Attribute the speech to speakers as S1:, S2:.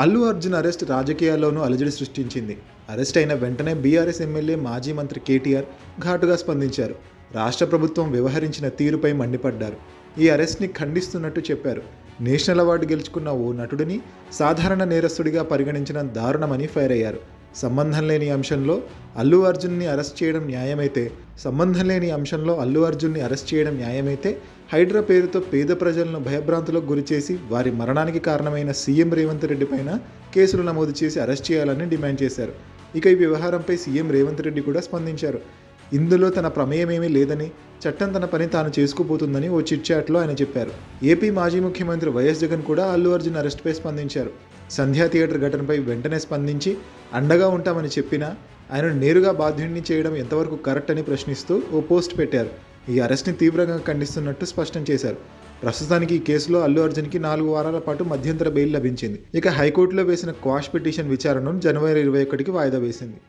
S1: Allu Arjun arrest రాజకీయాల్లోనూ అలజడి సృష్టించింది. Arrest అయిన వెంటనే బీఆర్ఎస్ ఎమ్మెల్యే మాజీ మంత్రి కేటీఆర్ ఘాటుగా స్పందించారు. రాష్ట్ర ప్రభుత్వం వ్యవహరించిన తీరుపై మండిపడ్డారు. ఈ అరెస్ట్ని ఖండిస్తున్నట్టు చెప్పారు. నేషనల్ అవార్డు గెలుచుకున్న ఓ నటుడిని సాధారణ నేరస్తుడిగా పరిగణించడం దారుణమని ఫైర్ అయ్యారు. సంబంధం లేని అంశంలో అల్లు అర్జున్ని అరెస్ట్ చేయడం న్యాయమైతే హైడ్రా పేరుతో పేద ప్రజలను భయభ్రాంతులకు గురిచేసి వారి మరణానికి కారణమైన సీఎం రేవంత్ రెడ్డి పైన కేసులు నమోదు చేసి అరెస్ట్ చేయాలని డిమాండ్ చేశారు. ఇక ఈ వ్యవహారంపై సీఎం రేవంత్ రెడ్డి కూడా స్పందించారు. ఇందులో తన ప్రమేయమేమీ లేదని, చట్టం తన పని తాను చేసుకుపోతుందని ఓ చిట్చాట్లో ఆయన చెప్పారు. ఏపీ మాజీ ముఖ్యమంత్రి వైఎస్ జగన్ కూడా అల్లు అర్జున్ అరెస్ట్పై స్పందించారు. సంధ్యా థియేటర్ ఘటనపై వెంటనే స్పందించి అండగా ఉంటామని చెప్పినా ఆయనను నేరుగా బాధ్యుడిని చేయడం ఎంతవరకు కరెక్ట్ అని ప్రశ్నిస్తూ ఓ పోస్ట్ పెట్టారు. ఈ అరెస్ట్ని తీవ్రంగా ఖండిస్తున్నట్టు స్పష్టం చేశారు. ప్రస్తుతానికి ఈ కేసులో అల్లు అర్జున్కి 4 వారాల పాటు మధ్యంతర బెయిల్ లభించింది. ఇక హైకోర్టులో వేసిన క్వాష్ పిటిషన్ విచారణను జనవరి 21కి వాయిదా వేసింది.